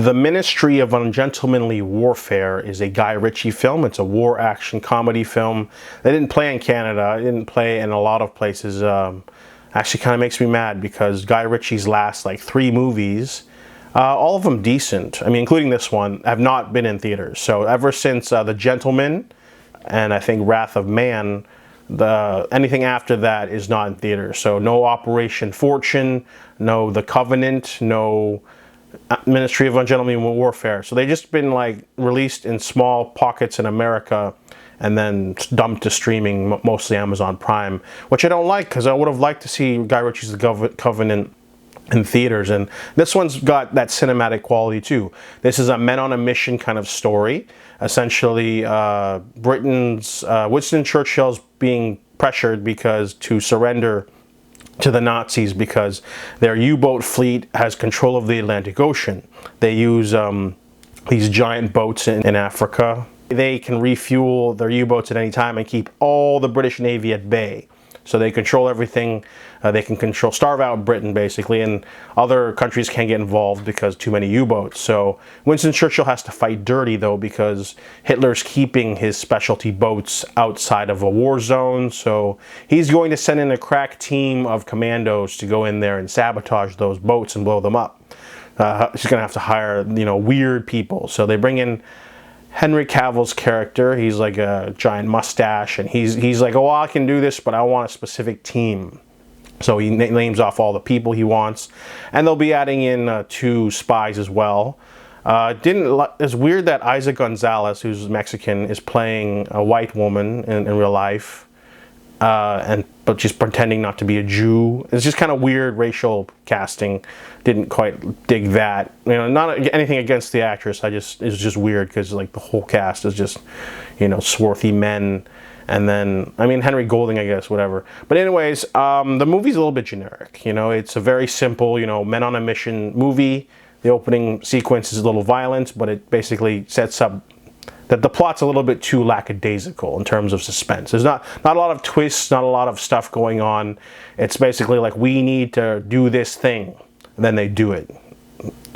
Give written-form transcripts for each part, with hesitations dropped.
The Ministry of Ungentlemanly Warfare is a Guy Ritchie film. It's a war action comedy film. They didn't play in Canada. It didn't play in a lot of places. Actually kind of makes me mad because Guy Ritchie's last like 3 movies, all of them decent, I mean including this one, have not been in theaters. So ever since The Gentleman and I think Wrath of Man, anything after that is not in theaters. So no Operation Fortune, no The Covenant, no Ministry of Ungentlemanly Warfare. So they've just been like released in small pockets in America and then dumped to streaming, mostly Amazon Prime, which I don't like because I would have liked to see Guy Ritchie's The Covenant in theaters. And this one's got that cinematic quality too. This is a men on a mission kind of story. Essentially, Britain's Winston Churchill's being pressured to surrender to the Nazis because their U-boat fleet has control of the Atlantic Ocean. They use these giant boats in Africa. They can refuel their U-boats at any time and keep all the British Navy at bay. So they control everything. They can starve out Britain basically, and other countries can't get involved because too many U-boats. So Winston Churchill has to fight dirty though because Hitler's keeping his specialty boats outside of a war zone. So he's going to send in a crack team of commandos to go in there and sabotage those boats and blow them up. He's going to have to hire, weird people. So they bring in Henry Cavill's character. He's like a giant mustache, and he's like, oh, I can do this, but I want a specific team. So he names off all the people he wants, and they'll be adding in 2 spies as well. It's weird that Isa Gonzalez, who's Mexican, is playing a white woman in real life, but she's pretending not to be a Jew. It's just kind of weird racial casting. Didn't quite dig that. Not anything against the actress. It's just weird because like the whole cast is just, swarthy men. And then, Henry Golding, I guess, whatever. But anyways, the movie's a little bit generic. It's a very simple, men on a mission movie. The opening sequence is a little violent, but it basically sets up that the plot's a little bit too lackadaisical in terms of suspense. There's not a lot of twists, not a lot of stuff going on. It's basically like, we need to do this thing. And then they do it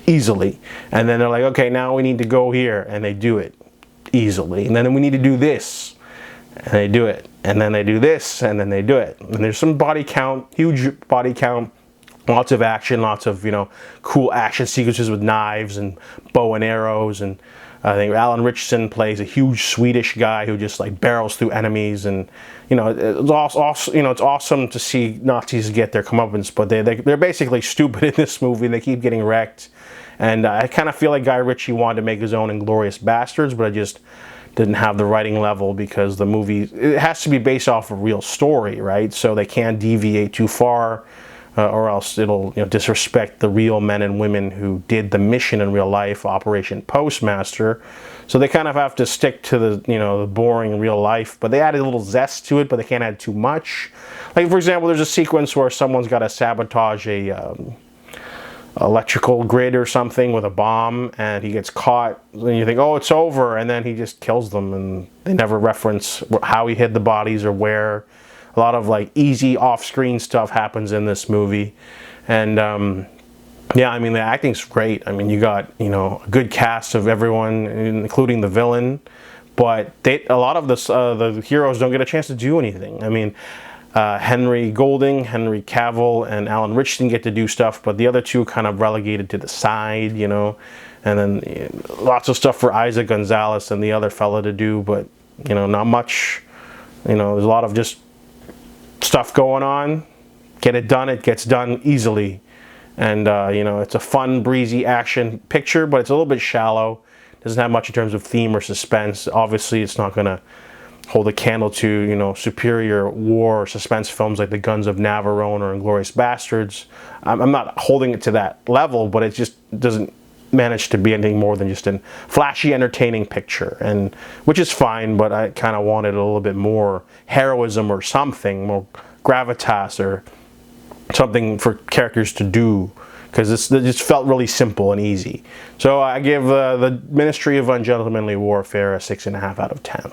easily. And then they're like, okay, now we need to go here. And they do it easily. And then we need to do this. And they do it. And then they do this. And then they do it. And there's some body count, huge body count. Lots of action, lots of, cool action sequences with knives and bow and arrows. And I think Alan Ritchson plays a huge Swedish guy who just like barrels through enemies. And, it's awesome to see Nazis get their comeuppance, but they're basically stupid in this movie. They keep getting wrecked. And I kind of feel like Guy Ritchie wanted to make his own Inglourious Bastards, but I just didn't have the writing level because the movie, it has to be based off a real story, right? So they can't deviate too far. Or else it'll disrespect the real men and women who did the mission in real life, Operation Postmaster. So they kind of have to stick to the boring real life, but they added a little zest to it, but they can't add too much. Like for example, there's a sequence where someone's got to sabotage a electrical grid or something with a bomb, and he gets caught. And you think, oh, it's over, and then he just kills them, and they never reference how he hid the bodies or where. A lot of like easy off-screen stuff happens in this movie, and yeah, the acting's great. You got a good cast of everyone, including the villain, but a lot of the heroes don't get a chance to do anything. Henry Golding, Henry Cavill, and Alan Ritchson get to do stuff, but the other 2 kind of relegated to the side, and then lots of stuff for Isa Gonzalez and the other fella to do, but not much. There's a lot of just stuff going on. Get it done. It gets done easily, and it's a fun, breezy action picture, but it's a little bit shallow. Doesn't have much in terms of theme or suspense. Obviously, it's not gonna hold a candle to superior war or suspense films like The Guns of Navarone or Inglourious Bastards. I'm not holding it to that level, but it just doesn't manage to be anything more than just a flashy, entertaining picture, and which is fine, but I kind of wanted a little bit more heroism or something, more gravitas or something for characters to do, because it just felt really simple and easy. So I give the Ministry of Ungentlemanly Warfare a 6.5 out of 10.